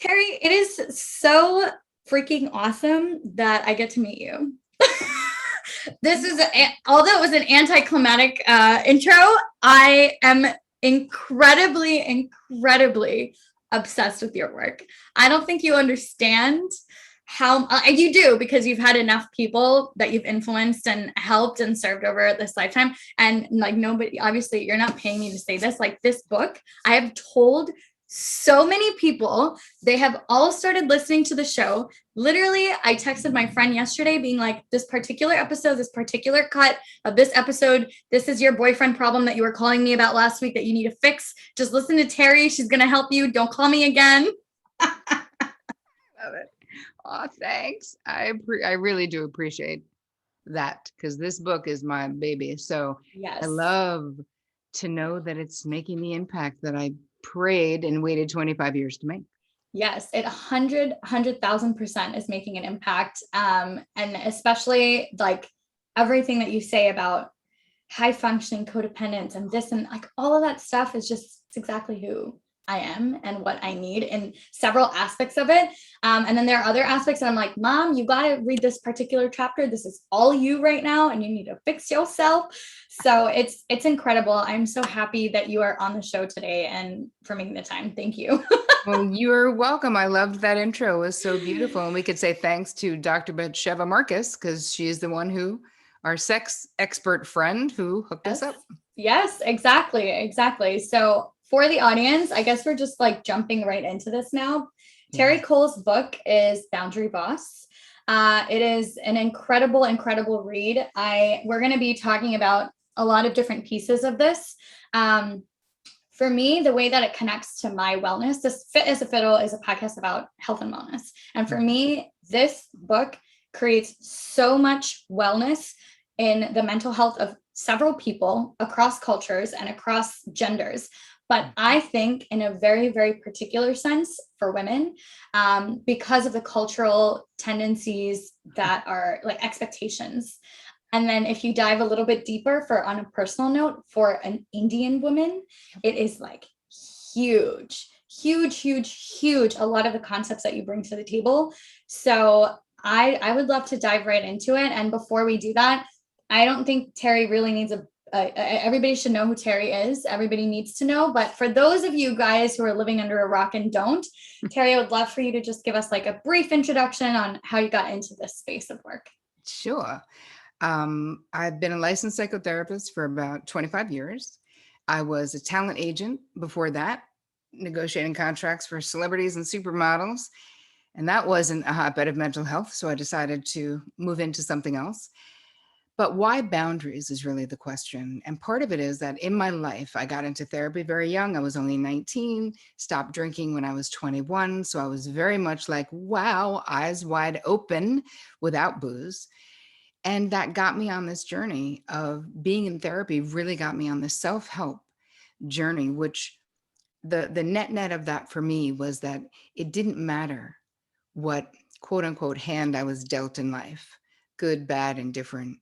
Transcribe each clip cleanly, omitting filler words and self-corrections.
Terri, it is so freaking awesome that I get to meet you. This is, although it was an anticlimactic intro, I am incredibly obsessed with your work. I don't think you understand how you do, because you've had enough people that you've influenced and helped and served over this lifetime. And like, nobody, obviously you're not paying me to say this, like this book, I have told so many people, they have all started listening to the show. Literally, I texted my friend yesterday being like, this particular episode, this particular cut of this episode, this is your boyfriend problem that you were calling me about last week that you need to fix. Just listen to Terri. She's going to help you. Don't call me again. Love it. Oh, thanks. I really do appreciate that, because this book is my baby. So Yes. I love to know that it's making the impact that I prayed and waited 25 years to make. Yes, it 100,000% is making an impact. And especially like everything that you say about high functioning codependence and this and like all of that stuff is just exactly who I am and what I need in several aspects of it. And then there are other aspects that I'm like, Mom, you got to read this particular chapter. This is all you right now, and you need to fix yourself. So it's incredible. I'm so happy that you are on the show today and for making the time. Thank you. Well, you're welcome. I loved that intro. It was so beautiful. And we could say thanks to Dr. Batsheva Marcus, because she is the one who, our sex expert friend, who hooked us up. Yes, exactly. So for the audience, I guess we're just like jumping right into this now. Terri Cole's book is Boundary Boss. It is an incredible read. We're going to be talking about a lot of different pieces of this. For me, the way that it connects to my wellness, this Fit as a Fiddle is a podcast about health and wellness. And for me, this book creates so much wellness in the mental health of several people across cultures and across genders. But I think in a very particular sense for women, because of the cultural tendencies that are like expectations. And then if you dive a little bit deeper on a personal note, for an Indian woman, it is like huge, a lot of the concepts that you bring to the table. So I would love to dive right into it. And before we do that, I don't think Terri really needs everybody should know who Terri is. Everybody needs to know. But for those of you guys who are living under a rock and don't, Terri, I would love for you to just give us like a brief introduction on how you got into this space of work. Sure. I've been a licensed psychotherapist for about 25 years. I was a talent agent before that, negotiating contracts for celebrities and supermodels. And that wasn't a hotbed of mental health. So I decided to move into something else. But why boundaries is really the question. And part of it is that in my life, I got into therapy very young. I was only 19, stopped drinking when I was 21. So I was very much like, wow, eyes wide open without booze. And that got me on this journey of being in therapy, really got me on this self-help journey, which the net of that for me was that it didn't matter what quote unquote hand I was dealt in life, good, bad, indifferent.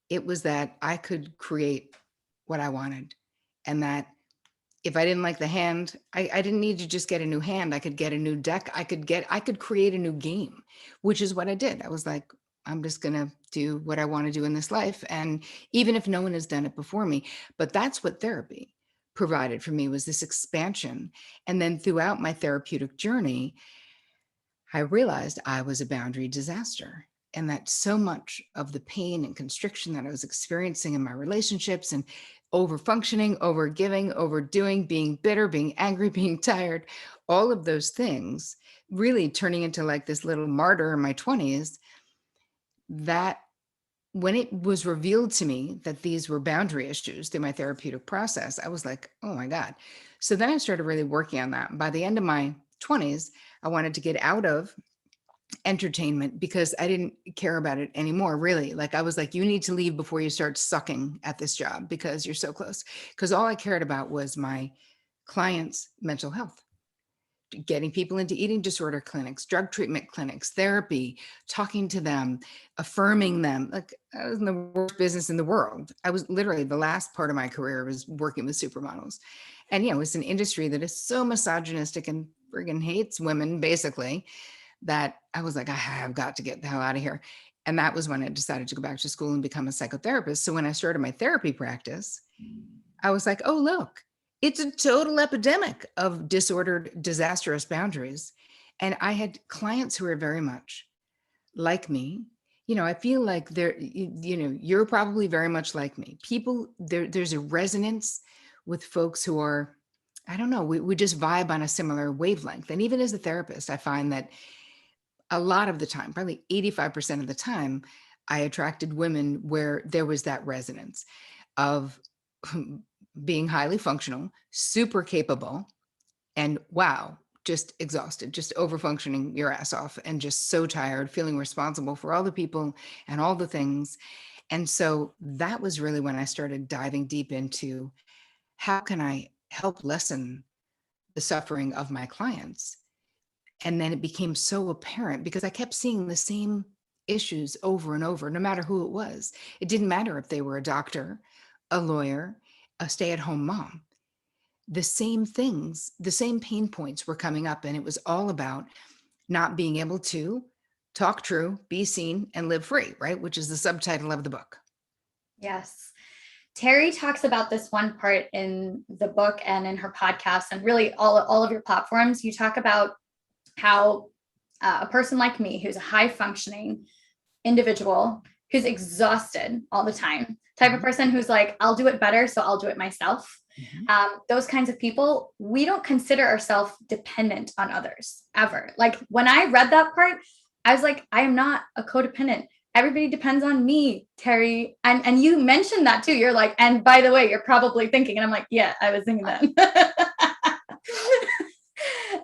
It was that I could create what I wanted. And that if I didn't like the hand, I didn't need to just get a new hand. I could get a new deck. I could create a new game, which is what I did. I was like, I'm just going to do what I want to do in this life. And even if no one has done it before me, but that's what therapy provided for me, was this expansion. And then throughout my therapeutic journey, I realized I was a boundary disaster, and that so much of the pain and constriction that I was experiencing in my relationships and over functioning, over giving, overdoing, being bitter, being angry, being tired, all of those things really turning into like this little martyr in my 20s, that when it was revealed to me that these were boundary issues through my therapeutic process, I was like, oh my God. So then I started really working on that. By the end of my 20s, I wanted to get out of entertainment because I didn't care about it anymore, really. Like I was like, you need to leave before you start sucking at this job because you're so close. Because all I cared about was my clients' mental health, getting people into eating disorder clinics, drug treatment clinics, therapy, talking to them, affirming them. Like I was in the worst business in the world. I was literally, the last part of my career was working with supermodels. And, it's an industry that is so misogynistic and friggin' hates women, basically, that I was like, I have got to get the hell out of here. And that was when I decided to go back to school and become a psychotherapist. So when I started my therapy practice, I was like, oh, look, it's a total epidemic of disordered, disastrous boundaries. And I had clients who were very much like me. I feel like you're probably very much like me. People, there's a resonance with folks who are, I don't know, we just vibe on a similar wavelength. And even as a therapist, I find that a lot of the time, probably 85% of the time, I attracted women where there was that resonance of being highly functional, super capable, and wow, just exhausted, just over functioning your ass off and just so tired, feeling responsible for all the people and all the things. And so that was really when I started diving deep into how can I help lessen the suffering of my clients. And then it became so apparent because I kept seeing the same issues over and over, no matter who it was. It didn't matter if they were a doctor, a lawyer, a stay-at-home mom. The same things, the same pain points were coming up. And it was all about not being able to talk true, be seen, and live free, right? Which is the subtitle of the book. Yes. Terri talks about this one part in the book and in her podcast, and really all of your platforms. You talk about how a person like me, who's a high functioning individual, who's exhausted all the time, type of person who's like, I'll do it better, so I'll do it myself. Those kinds of people, we don't consider ourselves dependent on others ever. Like when I read that part, I was like, I am not a codependent. Everybody depends on me, Terri. And you mentioned that too. You're like, and by the way, you're probably thinking, and I'm like, yeah, I was thinking that.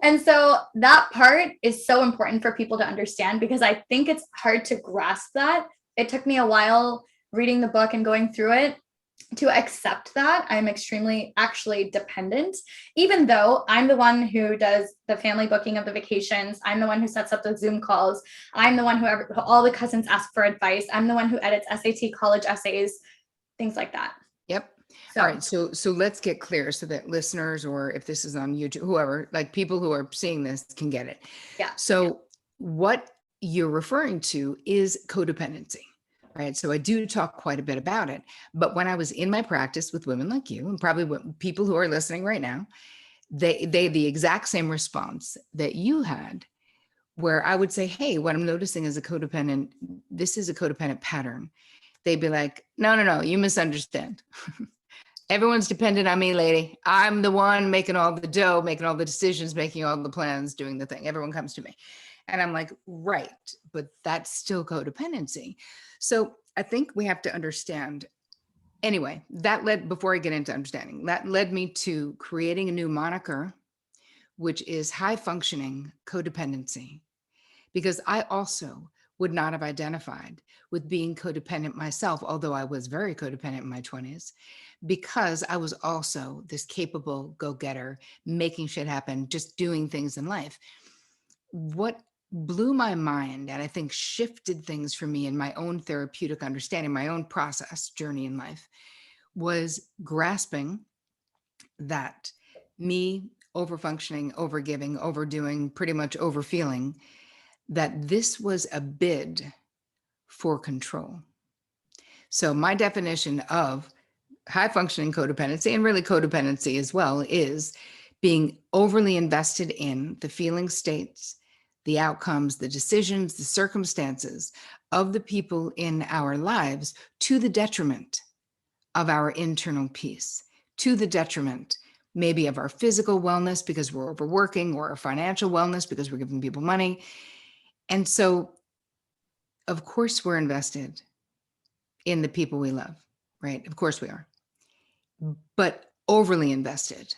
And so that part is so important for people to understand, because I think it's hard to grasp that. It took me a while reading the book and going through it to accept that I'm extremely actually dependent, even though I'm the one who does the family booking of the vacations. I'm the one who sets up the Zoom calls. I'm the one who all the cousins ask for advice. I'm the one who edits SAT college essays, things like that. Yep. All right. So let's get clear so that listeners, or if this is on YouTube, whoever, like people who are seeing this can get it. Yeah. So what you're referring to is codependency, right? So I do talk quite a bit about it, but when I was in my practice with women like you, and probably people who are listening right now, they the exact same response that you had, where I would say, hey, what I'm noticing is this is a codependent pattern. They'd be like, no, you misunderstand. Everyone's dependent on me, lady. I'm the one making all the dough, making all the decisions, making all the plans, doing the thing. Everyone comes to me. And I'm like, right, but that's still codependency. So I think we have to understand. Anyway, before I get into understanding, that led me to creating a new moniker, which is high functioning codependency, because I also would not have identified with being codependent myself, although I was very codependent in my 20s, because I was also this capable go-getter, making shit happen, just doing things in life. What blew my mind, and I think shifted things for me in my own therapeutic understanding, my own process journey in life, was grasping that me overfunctioning, overgiving, overdoing, pretty much overfeeling, that this was a bid for control. So my definition of high functioning codependency, and really codependency as well, is being overly invested in the feeling states, the outcomes, the decisions, the circumstances of the people in our lives, to the detriment of our internal peace, to the detriment maybe of our physical wellness because we're overworking, or our financial wellness because we're giving people money. And so, of course, we're invested in the people we love, right? Of course we are. But overly invested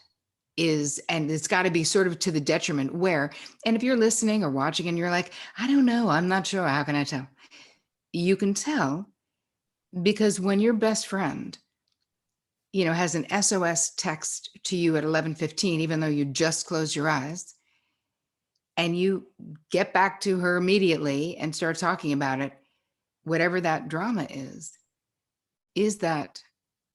and it's got to be sort of to the detriment where, and if you're listening or watching and you're like, I don't know, I'm not sure, how can I tell? You can tell because when your best friend, has an SOS text to you at 11:15, even though you just closed your eyes, and you get back to her immediately and start talking about it, whatever that drama is that,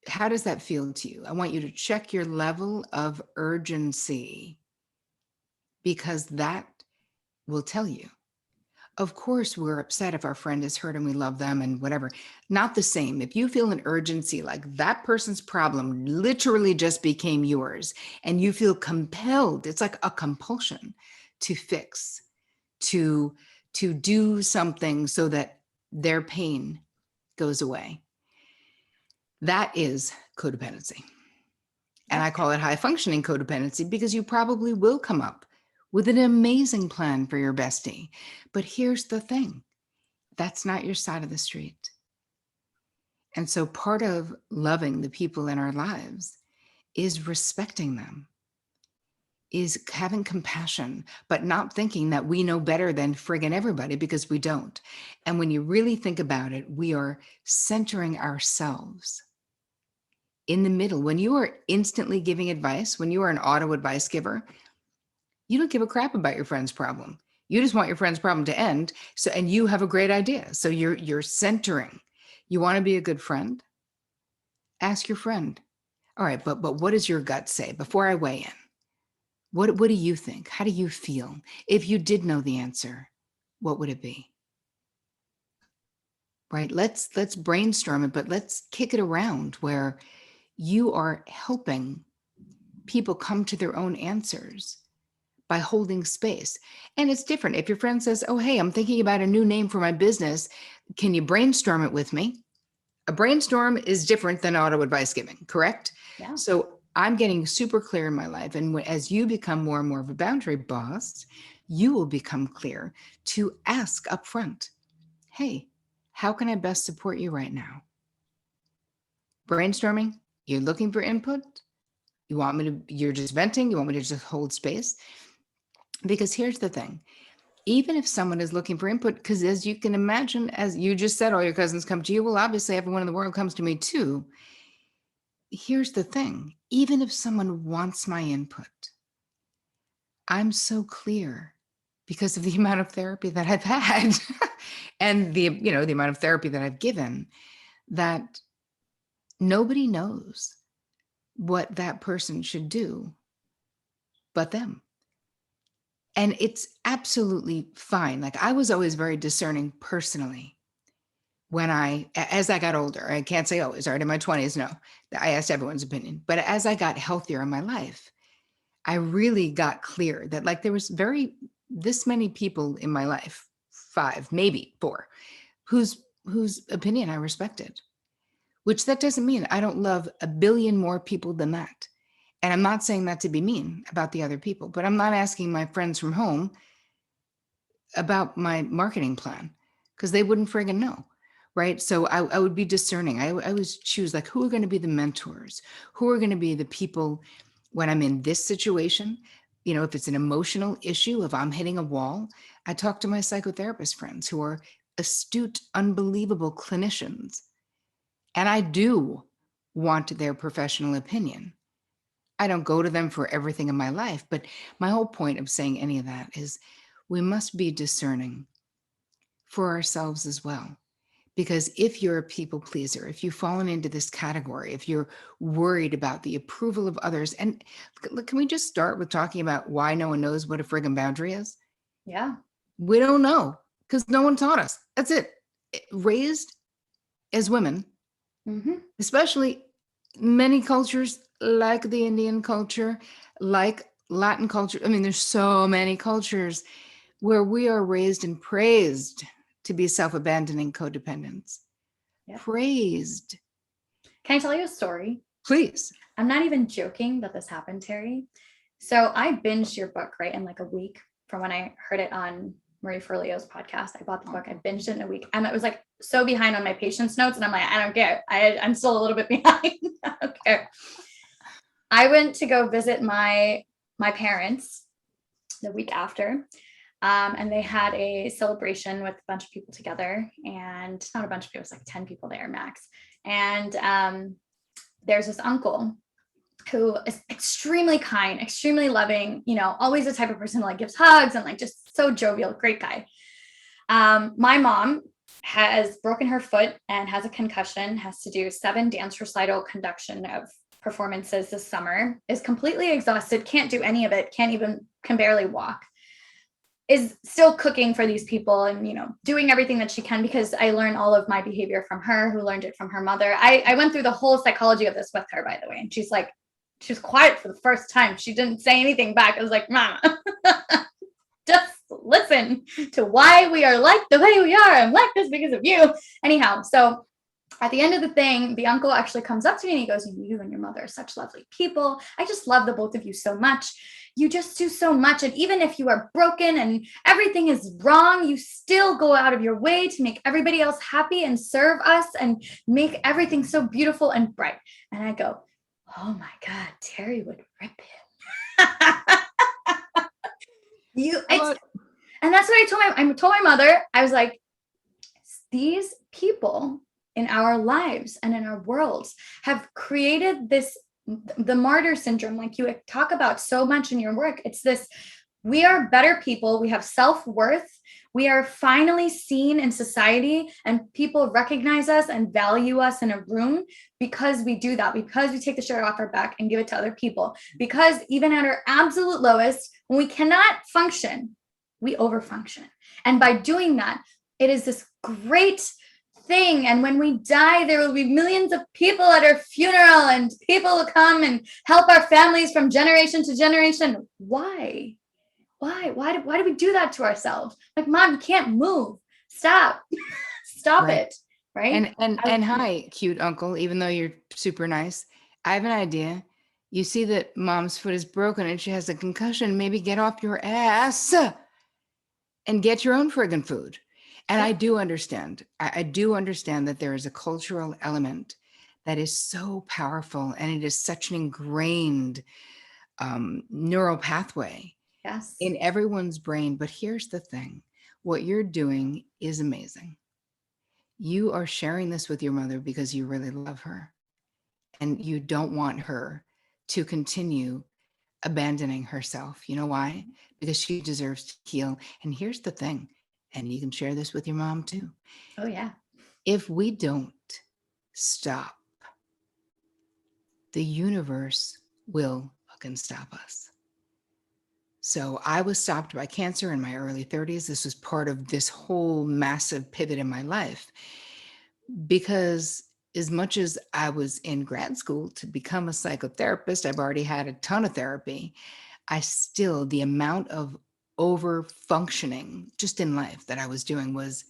how does that feel to you? I want you to check your level of urgency because that will tell you. Of course, we're upset if our friend is hurt and we love them and whatever. Not the same. If you feel an urgency, like that person's problem literally just became yours, and you feel compelled, it's like a compulsion to fix, to do something so that their pain goes away. That is codependency. And I call it high functioning codependency because you probably will come up with an amazing plan for your bestie. But here's the thing, that's not your side of the street. And so part of loving the people in our lives is respecting them, is having compassion, but not thinking that we know better than friggin' everybody, because we don't. And when you really think about it, we are centering ourselves in the middle. When you are instantly giving advice, when you are an auto advice giver, you don't give a crap about your friend's problem. You just want your friend's problem to end. So, and you have a great idea. So you're centering. You want to be a good friend? Ask your friend. All right, but what does your gut say before I weigh in? What do you think? How do you feel? If you did know the answer, what would it be? Right? Let's brainstorm it, but let's kick it around where you are helping people come to their own answers by holding space. And it's different. If your friend says, oh, hey, I'm thinking about a new name for my business. Can you brainstorm it with me? A brainstorm is different than auto advice giving, correct? Yeah. So I'm getting super clear in my life. And as you become more and more of a boundary boss, you will become clear to ask upfront, hey, how can I best support you right now? Brainstorming, you're looking for input. You're just venting. You want me to just hold space? Because here's the thing, even if someone is looking for input, because as you can imagine, as you just said, all your cousins come to you. Well, obviously everyone in the world comes to me too. Here's the thing, even if someone wants my input, I'm so clear because of the amount of therapy that I've had and the amount of therapy that I've given, that nobody knows what that person should do but them. And it's absolutely fine. Like, I was always very discerning personally as I got older. I can't say always, right? In my 20s, no, I asked everyone's opinion. But as I got healthier in my life, I really got clear that, like, there was this many people in my life, 5, maybe 4, whose opinion I respected, which that doesn't mean I don't love a billion more people than that. And I'm not saying that to be mean about the other people, but I'm not asking my friends from home about my marketing plan because they wouldn't friggin' know. Right. So I would be discerning. I always choose, like, who are going to be the mentors, who are going to be the people when I'm in this situation. If it's an emotional issue, if I'm hitting a wall, I talk to my psychotherapist friends who are astute, unbelievable clinicians. And I do want their professional opinion. I don't go to them for everything in my life. But my whole point of saying any of that is we must be discerning for ourselves as well. Because if you're a people pleaser, if you've fallen into this category, if you're worried about the approval of others, and can we just start with talking about why no one knows what a friggin' boundary is? Yeah. We don't know because no one taught us. That's it. Raised as women, especially many cultures like the Indian culture, like Latin culture. I mean, there's so many cultures where we are raised and praised to be self-abandoning codependents. Yep. Praised. Can I tell you a story? Please. I'm not even joking that this happened, Terri. So I binged your book, right, in like a week from when I heard it on Marie Forleo's podcast. I bought the book, I binged it in a week, and it was like so behind on my patient's notes. And I'm like, I don't care. I'm still a little bit behind. I don't care. I went to go visit my parents the week after. And they had a celebration with a bunch of people together, and not a bunch of people, it was like 10 people there max. And there's this uncle who is extremely kind, extremely loving, always the type of person who like gives hugs and like just so jovial, great guy. My mom has broken her foot and has a concussion, has to do 7 dance recital conduction of performances this summer, is completely exhausted, can't do any of it, can barely walk, is still cooking for these people and, doing everything that she can, because I learned all of my behavior from her, who learned it from her mother. I went through the whole psychology of this with her, by the way. And she was quiet for the first time. She didn't say anything back. I was like, Mama, just listen to why we are like the way we are. I'm like this because of you. Anyhow, so at the end of the thing, the uncle actually comes up to me and he goes, you and your mother are such lovely people. I just love the both of you so much. You just do so much. And even if you are broken and everything is wrong, you still go out of your way to make everybody else happy and serve us and make everything so beautiful and bright. And I go, oh my God, Terri would rip him. And that's what I told my mother. I was like, these people in our lives and in our worlds have created the martyr syndrome, like you talk about so much in your work. It's this, we are better people. We have self-worth. We are finally seen in society and people recognize us and value us in a room because we do that, because we take the shirt off our back and give it to other people. Because even at our absolute lowest, when we cannot function, we overfunction. And by doing that, it is this great thing. And when we die, there will be millions of people at our funeral and people will come and help our families from generation to generation. Why do we do that to ourselves? Like, Mom, you can't move. Stop. Stop Right. it. Right. And hi, cute uncle, even though you're super nice, I have an idea. You see that Mom's foot is broken and she has a concussion. Maybe get off your ass and get your own friggin' food. And I do understand. I do understand that there is a cultural element that is so powerful and it is such an ingrained neural pathway Yes. in everyone's brain. But here's the thing. What you're doing is amazing. You are sharing this with your mother because you really love her and you don't want her to continue abandoning herself. You know why? Because she deserves to heal. And here's the thing, and you can share this with your mom too. Oh, yeah. If we don't stop, the universe will fucking stop us. So I was stopped by cancer in my early 30s. This was part of this whole massive pivot in my life. Because as much as I was in grad school to become a psychotherapist, I've already had a ton of therapy. The amount of over functioning just in life that I was doing was,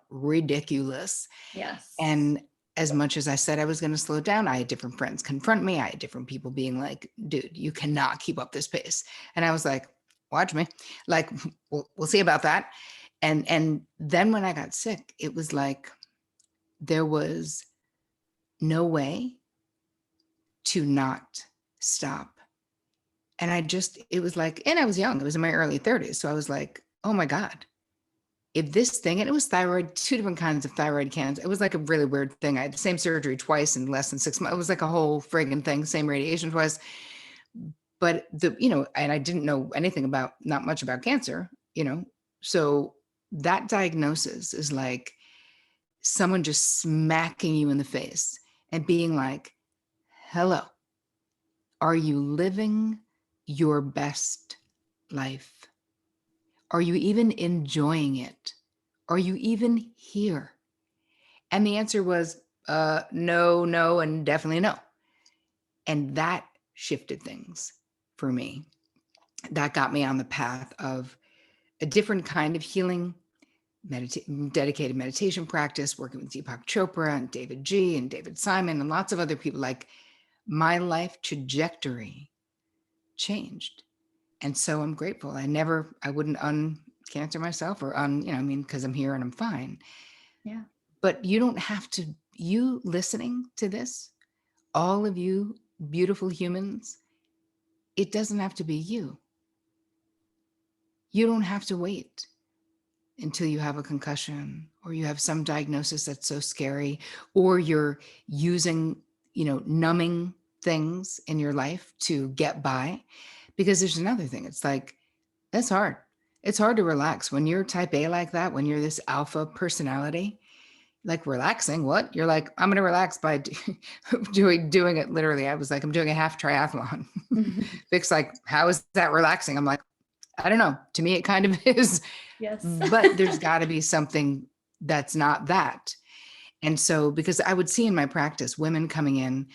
ridiculous. Yes. And as much as I said I was going to slow down, I had different friends confront me. I had different people being like, dude, you cannot keep up this pace. And I was like, watch me. Like, we'll see about that. And then when I got sick, it was like there was no way to not stop. And it was like, and I was young, it was in my early 30s. So I was like, oh my God, if this thing, and it was thyroid, 2 different kinds of thyroid cancer. It was like a really weird thing. I had the same surgery twice in less than 6 months. It was like a whole friggin' thing, same radiation twice. But and I didn't know anything not much about cancer, So that diagnosis is like someone just smacking you in the face and being like, hello, are you living your best life? Are you even enjoying it? Are you even here? And the answer was no, and definitely no. And that shifted things for me. That got me on the path of a different kind of healing, dedicated meditation practice, working with Deepak Chopra and David G and David Simon and lots of other people. Like, my life trajectory changed. And so I'm grateful. I wouldn't uncancer myself or because I'm here and I'm fine. Yeah. But you don't have to, you listening to this, all of you beautiful humans, it doesn't have to be you. You don't have to wait until you have a concussion or you have some diagnosis that's so scary, or you're using, numbing things in your life to get by. Because there's another thing. It's like, that's hard. It's hard to relax when you're type A like that, when you're this alpha personality. Like relaxing, what? You're like, I'm going to relax by doing it literally. I was like, I'm doing a half triathlon. Vic's like, how is that relaxing? I'm like, I don't know. To me, it kind of is, Yes. but there's got to be something that's not that. And so, because I would see in my practice women coming in,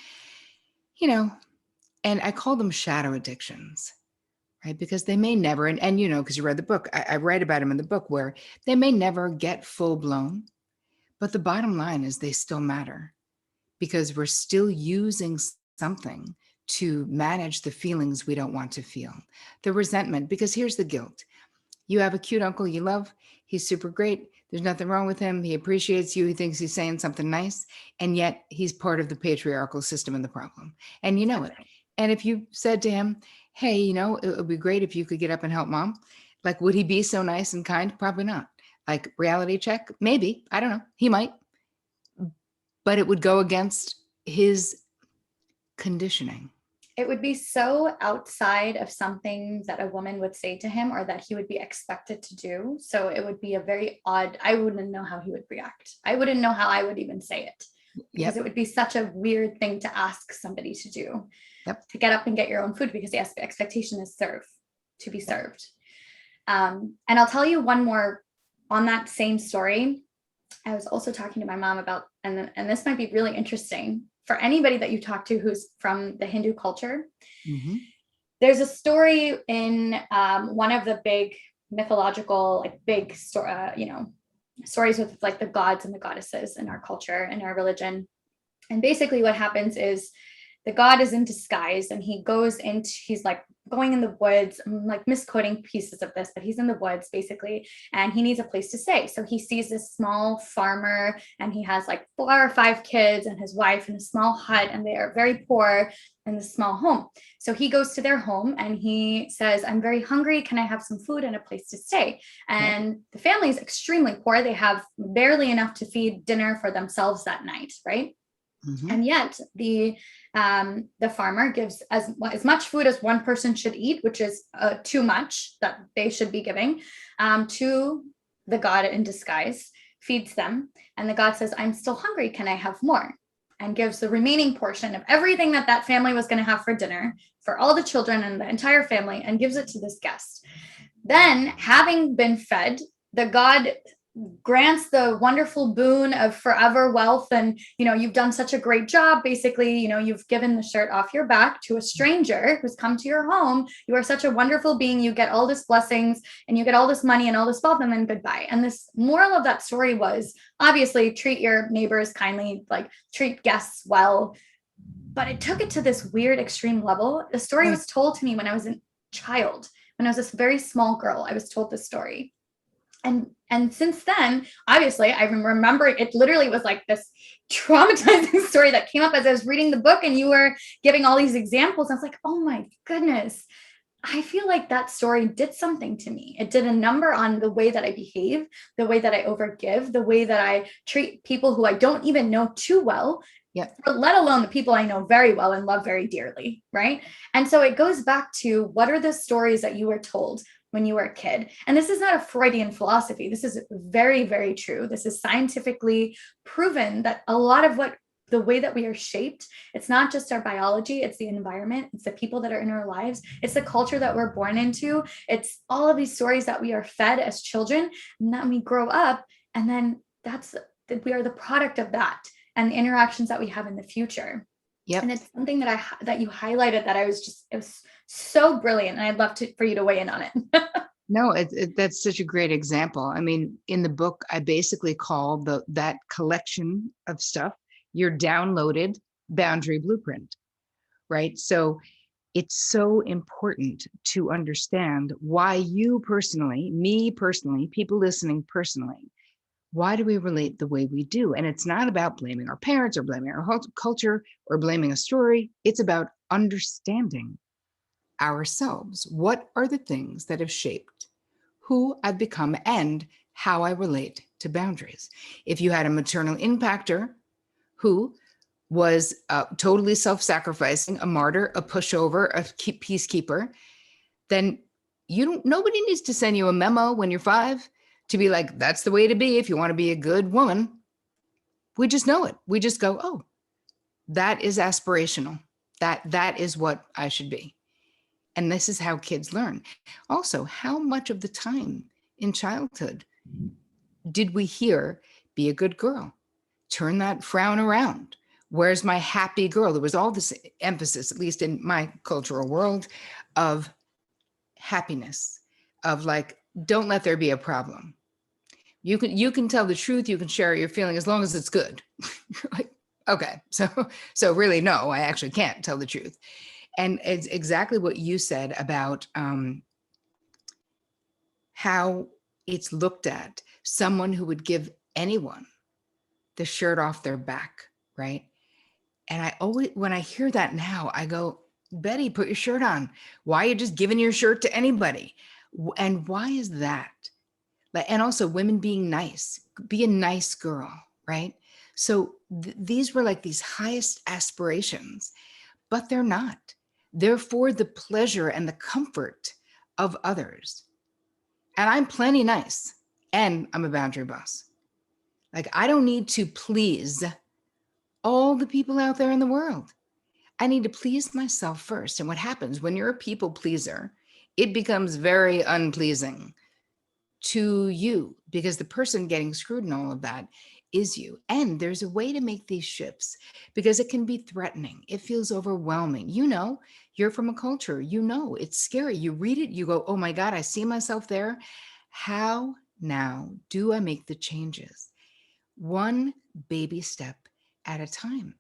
you know, and I call them shadow addictions, right? Because they may never, and you know, because you read the book, I write about them in the book where they may never get full blown, but the bottom line is they still matter because we're still using something to manage the feelings we don't want to feel. The resentment, because here's the guilt. You have a cute uncle you love. He's super great. There's nothing wrong with him. He appreciates you. He thinks he's saying something nice. And yet he's part of the patriarchal system and the problem. And you know it. And if you said to him, hey, you know, it would be great if you could get up and help mom. Like, would he be so nice and kind? Probably not. Like reality check? Maybe. I don't know. He might. But it would go against his conditioning. It would be so outside of something that a woman would say to him or that he would be expected to do. So it would be a very odd, I wouldn't know how he would react. I wouldn't know how I would even say it because it would be such a weird thing to ask somebody to do, to get up and get your own food, because yes, the expectation is to be served. And I'll tell you one more on that same story. I was also talking to my mom about, and this might be really interesting for anybody that you talk to who's from the Hindu culture. Mm-hmm. There's a story in one of the big mythological, like big stories with like the gods and the goddesses in our culture and our religion. And basically what happens is the god is in disguise and he's like going in the woods. I'm like misquoting pieces of this, but he's in the woods basically, and he needs a place to stay. So he sees this small farmer and he has like 4 or 5 kids and his wife in a small hut, and they are very poor in this small home. So he goes to their home and he says, I'm very hungry. Can I have some food and a place to stay? And the family is extremely poor. They have barely enough to feed dinner for themselves that night, right? Mm-hmm. And yet the farmer gives as much food as one person should eat, which is too much that they should be giving, to the god in disguise, feeds them. And the god says, I'm still hungry. Can I have more? And gives the remaining portion of everything that family was going to have for dinner for all the children and the entire family, and gives it to this guest. Then, having been fed, the god grants the wonderful boon of forever wealth. And, you've done such a great job. Basically, you've given the shirt off your back to a stranger who's come to your home. You are such a wonderful being. You get all this blessings and you get all this money and all this wealth, and then goodbye. And this moral of that story was obviously treat your neighbors kindly, like treat guests well. But it took it to this weird extreme level. The story was told to me when I was a child, when I was this very small girl. I was told this story. And since then, obviously, I remember it literally was like this traumatizing story that came up as I was reading the book, and you were giving all these examples. I was like, oh my goodness, I feel like that story did something to me. It did a number on the way that I behave, the way that I overgive, the way that I treat people who I don't even know too well. Yeah. Let alone the people I know very well and love very dearly. Right. And so it goes back to, what are the stories that you were told when you were a kid? And this is not a Freudian philosophy. This is very, very true. This is scientifically proven that a lot of the way that we are shaped, it's not just our biology, it's the environment, it's the people that are in our lives, it's the culture that we're born into, it's all of these stories that we are fed as children, and then we grow up, and then we are the product of that and the interactions that we have in the future. Yep. And it's something that you highlighted that it was so brilliant. And I'd love for you to weigh in on it. No, that's such a great example. I mean, in the book, I basically call that collection of stuff your downloaded boundary blueprint, right? So it's so important to understand why you personally, me personally, people listening personally, why do we relate the way we do? And it's not about blaming our parents or blaming our culture or blaming a story. It's about understanding ourselves. What are the things that have shaped who I've become and how I relate to boundaries? If you had a maternal impactor who was totally self-sacrificing, a martyr, a pushover, a peacekeeper, then nobody needs to send you a memo when you're 5 to be like, that's the way to be if you want to be a good woman. We just know it. We just go, oh, that is aspirational. That is what I should be. And this is how kids learn. Also, how much of the time in childhood did we hear, be a good girl, turn that frown around? Where's my happy girl? There was all this emphasis, at least in my cultural world, of happiness, of like, don't let there be a problem. You can tell the truth, you can share your feeling as long as it's good. Like, okay, so really, no, I actually can't tell the truth. And it's exactly what you said about how it's looked at, someone who would give anyone the shirt off their back, right? And I always, when I hear that now, I go, Betty, put your shirt on. Why are you just giving your shirt to anybody? And why is that? Like, and also women being nice, be a nice girl, right? So these were like these highest aspirations, but they're not. They're for the pleasure and the comfort of others. And I'm plenty nice, and I'm a boundary boss. Like, I don't need to please all the people out there in the world. I need to please myself first. And what happens when you're a people pleaser, it becomes very unpleasing to you, because the person getting screwed in all of that is you. And there's a way to make these shifts, because it can be threatening. It feels overwhelming. You know, you're from a culture, you know, it's scary. You read it, you go, oh my God, I see myself there. How now do I make the changes? One baby step at a time.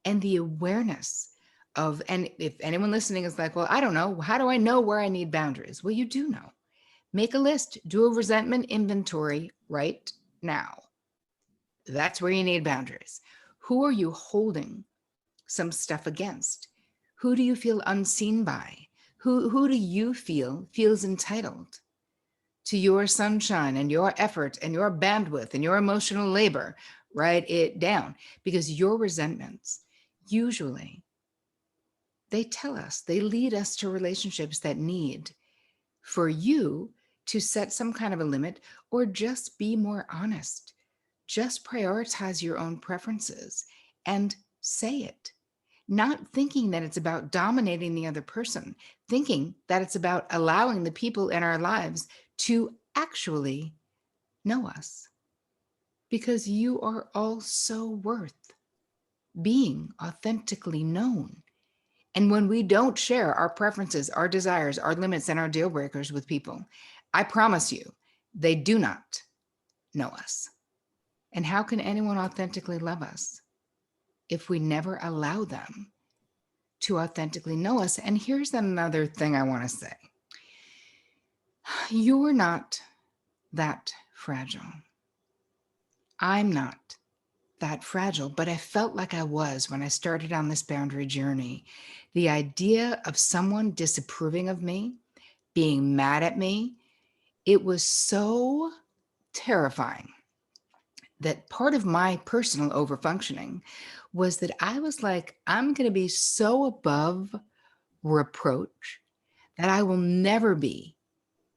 And the awareness of, and if anyone listening is like, well, I don't know, how do I know where I need boundaries? Well, you do know. Make a list, do a resentment inventory right now. That's where you need boundaries. Who are you holding some stuff against? Who do you feel unseen by? Who do you feel feels entitled to your sunshine and your effort and your bandwidth and your emotional labor? Write it down, because your resentments usually, they tell us, they lead us to relationships that need for you to set some kind of a limit, or just be more honest. Just prioritize your own preferences and say it. Not thinking that it's about dominating the other person, thinking that it's about allowing the people in our lives to actually know us. Because you are all so worth being authentically known. And when we don't share our preferences, our desires, our limits, and our deal breakers with people, I promise you, they do not know us. And how can anyone authentically love us if we never allow them to authentically know us? And here's another thing I want to say. You're not that fragile. I'm not that fragile, but I felt like I was when I started on this boundary journey. The idea of someone disapproving of me, being mad at me, it was so terrifying that part of my personal overfunctioning was that I was like, I'm going to be so above reproach that I will never be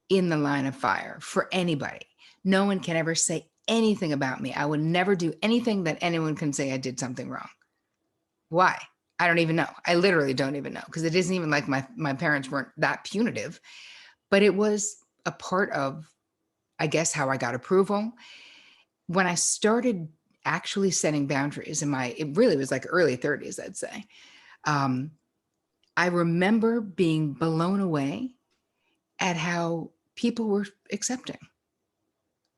in the line of fire for anybody. No one can ever say anything about me. I would never do anything that anyone can say I did something wrong. Why? I don't even know. I literally don't even know, because it isn't even like my parents weren't that punitive, but it was a part of, I guess, how I got approval. When I started actually setting boundaries it really was like early 30s, I'd say. I remember being blown away at how people were accepting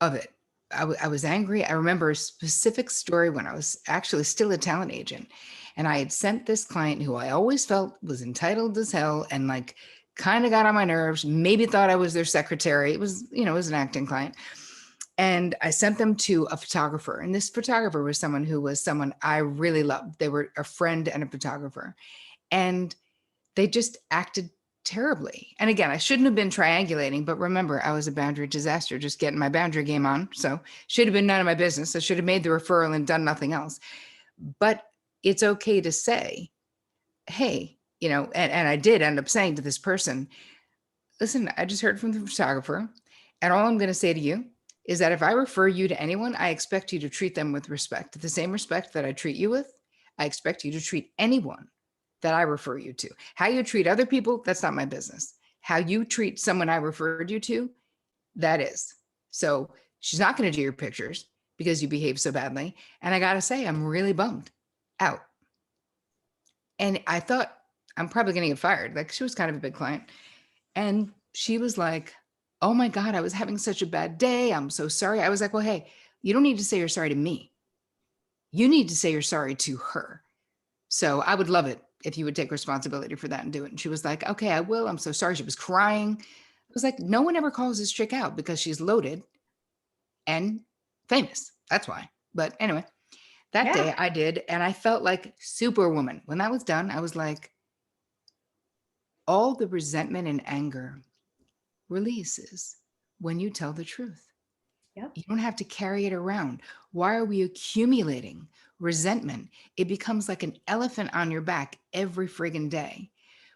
of it. I was angry. I remember a specific story when I was actually still a talent agent, and I had sent this client who I always felt was entitled as hell and like kind of got on my nerves, maybe thought I was their secretary. It was, it was an acting client. And I sent them to a photographer, and this photographer was someone I really loved. They were a friend and a photographer, and they just acted terribly. And again, I shouldn't have been triangulating, but remember, I was a boundary disaster, just getting my boundary game on. So should have been none of my business. I should have made the referral and done nothing else. But it's okay to say, hey, and I did end up saying to this person, listen, I just heard from the photographer, and all I'm going to say to you is that if I refer you to anyone, I expect you to treat them with respect. The same respect that I treat you with, I expect you to treat anyone that I refer you to. How you treat other people, that's not my business. How you treat someone I referred you to, that is. So she's not going to do your pictures because you behave so badly. And I got to say, I'm really bummed out. And I thought, I'm probably going to get fired. Like, she was kind of a big client. And she was like, oh my God, I was having such a bad day. I'm so sorry. I was like, well, hey, you don't need to say you're sorry to me. You need to say you're sorry to her. So I would love it if you would take responsibility for that and do it. And she was like, okay, I will. I'm so sorry. She was crying. I was like, no one ever calls this chick out because she's loaded and famous. That's why. But anyway, that Yeah. day I did. And I felt like Superwoman. When that was done, I was like, all the resentment and anger releases when you tell the truth. Yep. You don't have to carry it around. Why are we accumulating resentment? It becomes like an elephant on your back every friggin' day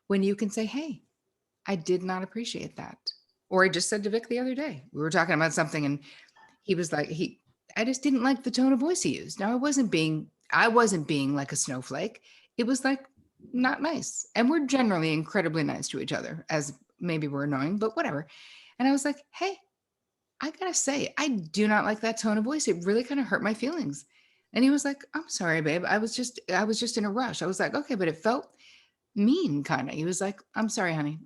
when you can say, hey, I did not appreciate that. Or I just said to Vic the other day, we were talking about something and he was like, I just didn't like the tone of voice he used. Now I wasn't being like a snowflake. It was like not nice. And we're generally incredibly nice to each other, as maybe we're annoying, but whatever. And I was like, hey, I gotta say, I do not like that tone of voice. It really kind of hurt my feelings. And he was like, I'm sorry, babe. I was just in a rush. I was like, okay, but it felt mean kind of. He was like, I'm sorry, honey.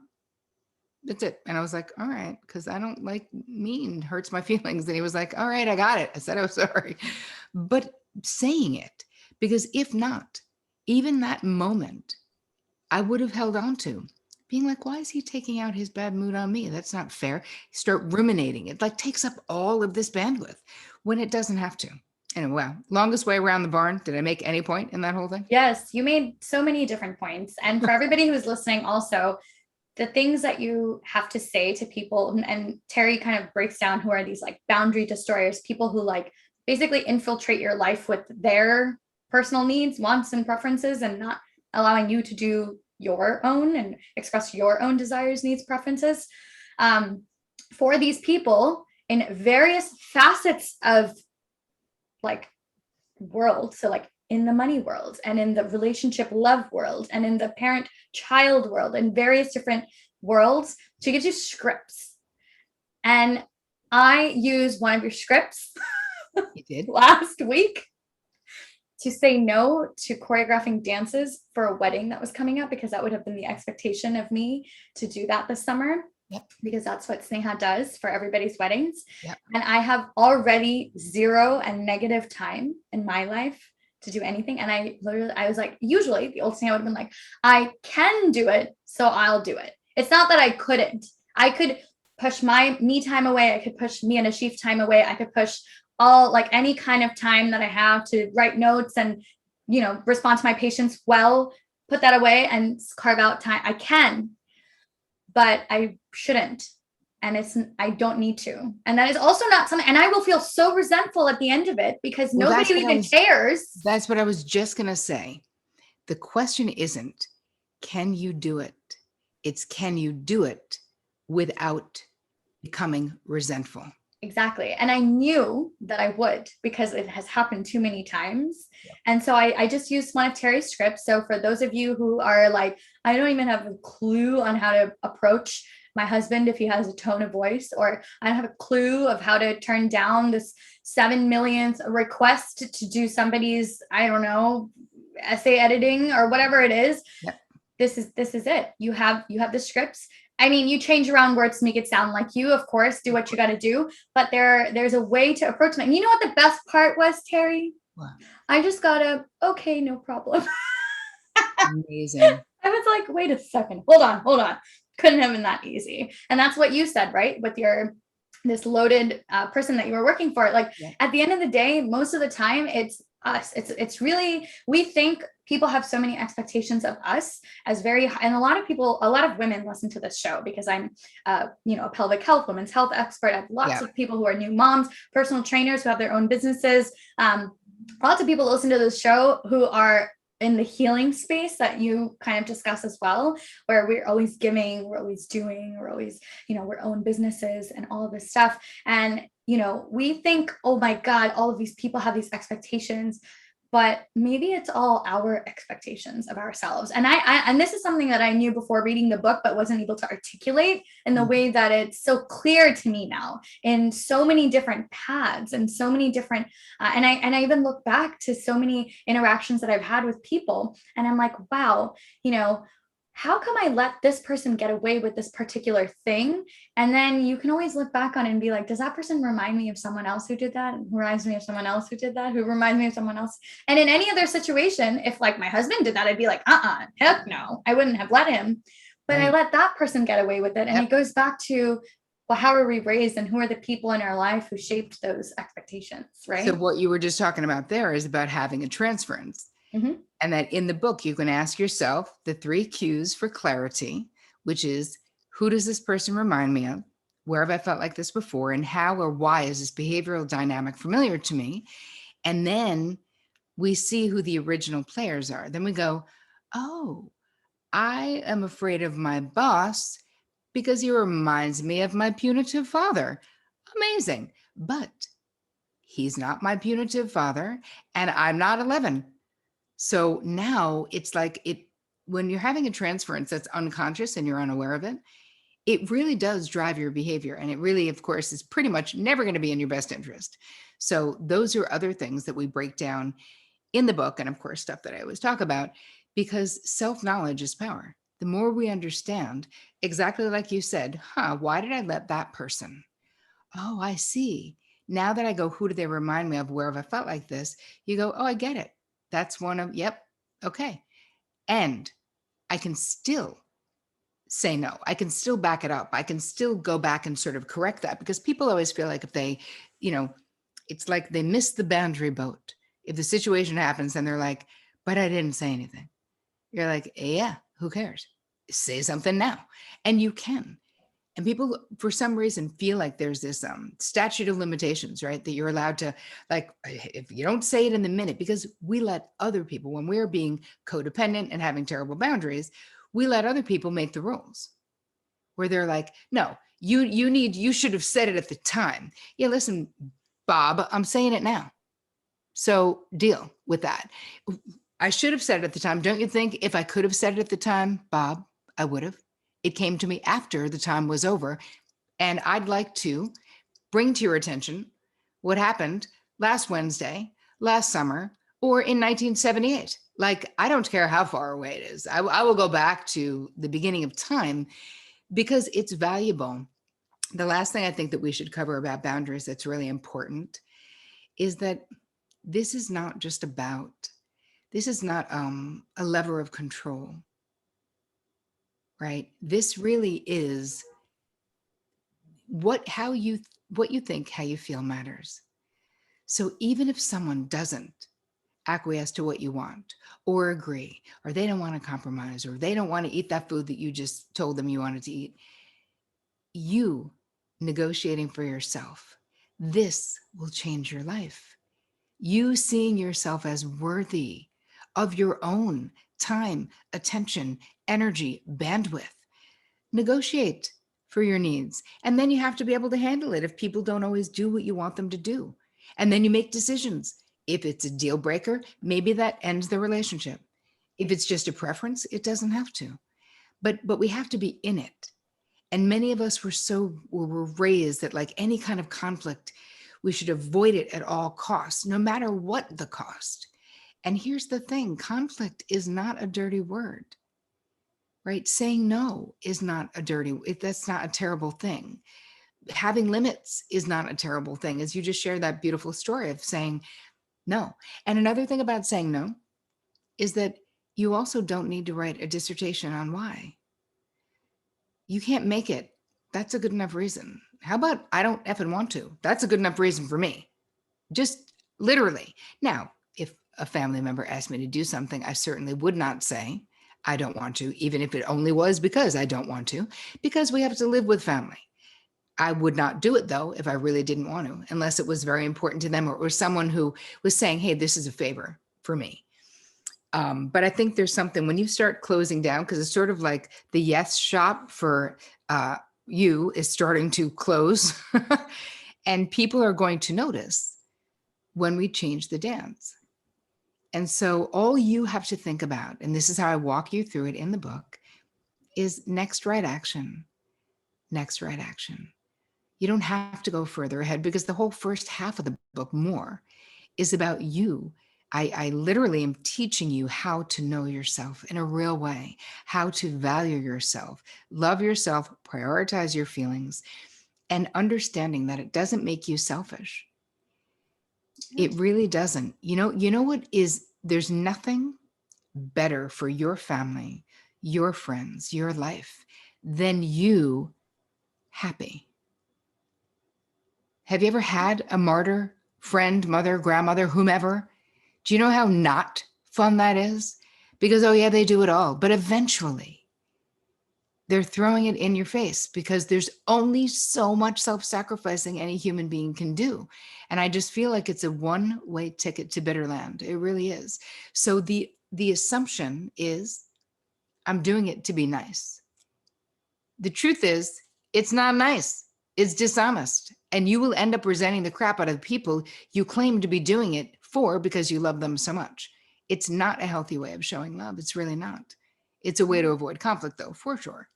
That's it. And I was like, all right, because I don't like mean, hurts my feelings. And he was like, all right, I got it. I said, I'm sorry. But saying it, because if not, even that moment, I would have held on to being like, why is he taking out his bad mood on me? That's not fair. Start ruminating. It like takes up all of this bandwidth when it doesn't have to. Anyway, wow. Longest way around the barn. Did I make any point in that whole thing? Yes, you made so many different points. And for everybody who's listening, also, the things that you have to say to people, and Terri kind of breaks down who are these like boundary destroyers, people who like basically infiltrate your life with their personal needs, wants, and preferences, and not allowing you to do your own and express your own desires, needs, preferences. For these people in various facets of like world, so like in the money world and in the relationship love world and in the parent child world and various different worlds, she gives you scripts. And I used one of your scripts last week to say no to choreographing dances for a wedding that was coming up, because that would have been the expectation of me to do that this summer. Yep. Because that's what Sneha does for everybody's weddings. Yep. And I have already 0 and negative time in my life to do anything. And I was like, usually the old Sneha would have been like, I can do it, so I'll do it. It's not that I couldn't. I could push my me time away. I could push me and Ashif time away. I could push all like any kind of time that I have to write notes and, you know, respond to my patients well, put that away and carve out time. I can, but I shouldn't. And I don't need to. And that is also not something, and I will feel so resentful at the end of it because nobody even cares. That's what I was just going to say. The question isn't, can you do it? It's, can you do it without becoming resentful? Exactly. And I knew that I would, because it has happened too many times. Yeah. And so I just used one of Terri's scripts. So for those of you who are like, I don't even have a clue on how to approach my husband if he has a tone of voice, or I don't have a clue of how to turn down this 7 millionth request to do somebody's, I don't know, essay editing or whatever it is. Yep. This is it. You have the scripts. I mean, you change around words to make it sound like you, of course, do what you got to do, but there's a way to approach it. And you know what the best part was, Terri? What? I just got okay, no problem. Amazing. I was like, wait a second, hold on. Couldn't have been that easy. And that's what you said, right? With this loaded person that you were working for. Like, yeah. At the end of the day, most of the time it's us. It's really, we think people have so many expectations of us as very high. And a lot of women listen to this show because I'm, a pelvic health, women's health expert. I have lots of people who are new moms, personal trainers who have their own businesses. Lots of people listen to this show who are in the healing space that you kind of discuss as well, where we're always giving, we're always doing, we're always, our own businesses and all of this stuff. And we think, oh my God, all of these people have these expectations, but maybe it's all our expectations of ourselves. And and this is something that I knew before reading the book, but wasn't able to articulate in the way that it's so clear to me now in so many different paths and so many different, and I even look back to so many interactions that I've had with people, and I'm like, wow, how come I let this person get away with this particular thing? And then you can always look back on it and be like, does that person remind me of someone else who did that? Who reminds me of someone else who did that? Who reminds me of someone else? And in any other situation, if like my husband did that, I'd be like, heck no, I wouldn't have let him. But I let that person get away with it. And it goes back to, well, how are we raised and who are the people in our life who shaped those expectations, right? So what you were just talking about there is about having a transference. Mm-hmm. And that in the book, you can ask yourself the 3 cues for clarity, which is, who does this person remind me of? Where have I felt like this before? And how or why is this behavioral dynamic familiar to me? And then we see who the original players are. Then we go, oh, I am afraid of my boss because he reminds me of my punitive father. Amazing. But he's not my punitive father, and I'm not 11. So now it's like when you're having a transference that's unconscious and you're unaware of it, it really does drive your behavior. And it really, of course, is pretty much never going to be in your best interest. So those are other things that we break down in the book. And of course, stuff that I always talk about, because self-knowledge is power. The more we understand, exactly like you said, why did I let that person? Oh, I see. Now that I go, who do they remind me of? Where have I felt like this? You go, oh, I get it. That's one of, yep. Okay. And I can still say no. I can still back it up. I can still go back and sort of correct that, because people always feel like if they, it's like they miss the boundary boat. If the situation happens and they're like, but I didn't say anything. You're like, yeah, who cares? Say something now. And you can. And people, for some reason, feel like there's this statute of limitations, right? That you're allowed to, like, if you don't say it in the minute, because we let other people, when we're being codependent and having terrible boundaries, we let other people make the rules where they're like, no, you should have said it at the time. Yeah, listen, Bob, I'm saying it now. So deal with that. I should have said it at the time. Don't you think if I could have said it at the time, Bob, I would have? It came to me after the time was over. And I'd like to bring to your attention what happened last Wednesday, last summer, or in 1978. Like, I don't care how far away it is. I will go back to the beginning of time because it's valuable. The last thing I think that we should cover about boundaries that's really important is that this is not just about, this is not a lever of control. Right? This really is what you think, how you feel matters. So even if someone doesn't acquiesce to what you want or agree, or they don't want to compromise, or they don't want to eat that food that you just told them you wanted to eat, you negotiating for yourself, this will change your life. You seeing yourself as worthy of your own time, attention, energy, bandwidth. Negotiate for your needs. And then you have to be able to handle it if people don't always do what you want them to do. And then you make decisions. If it's a deal breaker, maybe that ends the relationship. If it's just a preference, it doesn't have to. But we have to be in it. And many of us were raised that like any kind of conflict, we should avoid it at all costs, no matter what the cost. And here's the thing, conflict is not a dirty word. Right? Saying no is not that's not a terrible thing. Having limits is not a terrible thing, as you just shared that beautiful story of saying no. And another thing about saying no is that you also don't need to write a dissertation on why. You can't make it. That's a good enough reason. How about I don't effing want to? That's a good enough reason for me. Just literally. Now, if a family member asked me to do something, I certainly would not say, I don't want to, even if it only was because I don't want to, because we have to live with family. I would not do it though, if I really didn't want to, unless it was very important to them or someone who was saying, hey, this is a favor for me. But I think there's something when you start closing down, because it's sort of like the yes shop for you is starting to close. And people are going to notice when we change the dance. And so all you have to think about, and this is how I walk you through it in the book, is next right action, next right action. You don't have to go further ahead because the whole first half of the book more is about you. I literally am teaching you how to know yourself in a real way, how to value yourself, love yourself, prioritize your feelings, and understanding that it doesn't make you selfish. It really doesn't. You know what is, there's nothing better for your family, your friends, your life than you happy. Have you ever had a martyr, friend, mother, grandmother, whomever? Do you know how not fun that is? Because, oh yeah, they do it all. But eventually they're throwing it in your face because there's only so much self-sacrificing any human being can do. And I just feel like it's a one-way ticket to bitter land. It really is. So the assumption is I'm doing it to be nice. The truth is it's not nice. It's dishonest. And you will end up resenting the crap out of the people you claim to be doing it for because you love them so much. It's not a healthy way of showing love. It's really not. It's a way to avoid conflict, though, for sure.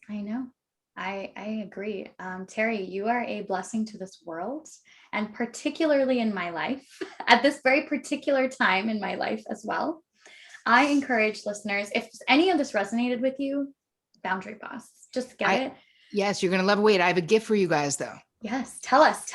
I know. I agree. Terri, you are a blessing to this world, and particularly in my life, at this very particular time in my life as well. I encourage listeners, if any of this resonated with you, Boundary Boss, just get it. Yes, you're going to love it. Wait, I have a gift for you guys, though. Yes, tell us.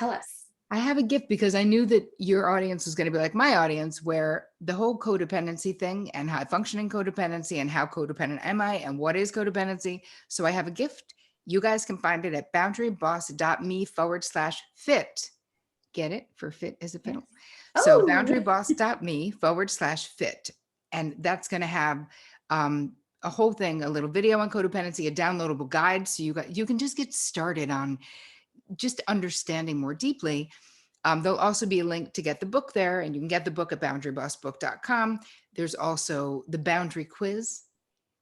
I have a gift because I knew that your audience was going to be like my audience, where the whole codependency thing and how functioning codependency and how codependent am I and what is codependency. So I have a gift. You guys can find it at boundaryboss.me/fit. Get it? For fit is a fiddle. Yes. So boundaryboss.me/fit. And that's going to have a whole thing, a little video on codependency, a downloadable guide. So you can just get started on just understanding more deeply. There'll also be a link to get the book there, and you can get the book at boundarybossbook.com. There's also the boundary quiz,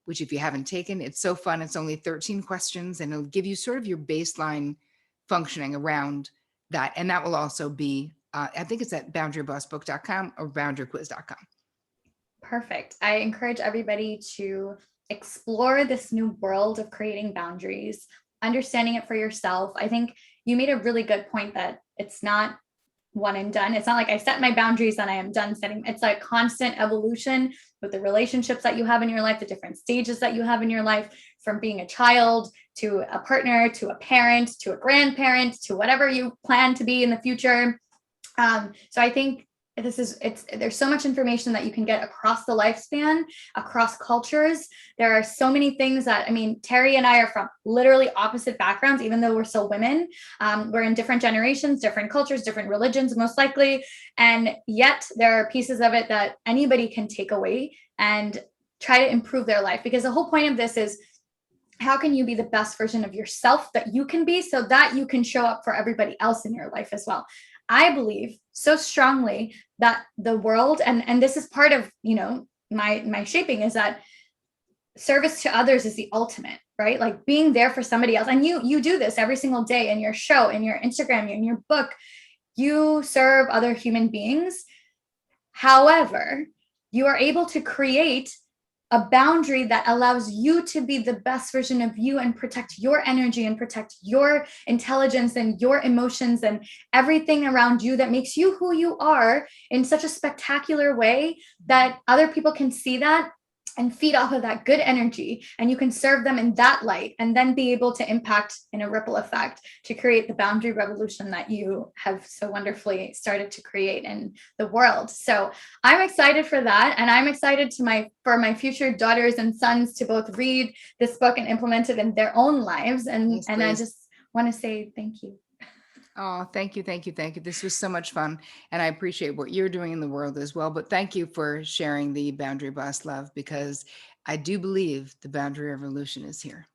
which if you haven't taken, it's so fun. It's only 13 questions, and it'll give you sort of your baseline functioning around that. And that will also be, I think it's at boundarybossbook.com or boundaryquiz.com. Perfect. I encourage everybody to explore this new world of creating boundaries, understanding it for yourself. I think you made a really good point that it's not one and done. It's not like I set my boundaries and I am done setting. It's a constant evolution with the relationships that you have in your life, the different stages that you have in your life, from being a child to a partner, to a parent, to a grandparent, to whatever you plan to be in the future. So I think there's so much information that you can get across the lifespan, across cultures. There are so many things that, I mean, Terri and I are from literally opposite backgrounds, even though we're still women. We're in different generations, different cultures, different religions, most likely. And yet there are pieces of it that anybody can take away and try to improve their life. Because the whole point of this is, how can you be the best version of yourself that you can be so that you can show up for everybody else in your life as well? I believe so strongly that the world, and this is part of, my shaping, is that service to others is the ultimate, right? Like being there for somebody else. And you do this every single day in your show, in your Instagram, in your book. You serve other human beings. However, you are able to create a boundary that allows you to be the best version of you and protect your energy and protect your intelligence and your emotions and everything around you that makes you who you are in such a spectacular way that other people can see that and feed off of that good energy, and you can serve them in that light and then be able to impact in a ripple effect to create the boundary revolution that you have so wonderfully started to create in the world. So I'm excited for that. And I'm excited for my future daughters and sons to both read this book and implement it in their own lives. And, Yes, I just want to say thank you. Oh, thank you. This was so much fun. And I appreciate what you're doing in the world as well. But thank you for sharing the Boundary Boss love, because I do believe the boundary revolution is here.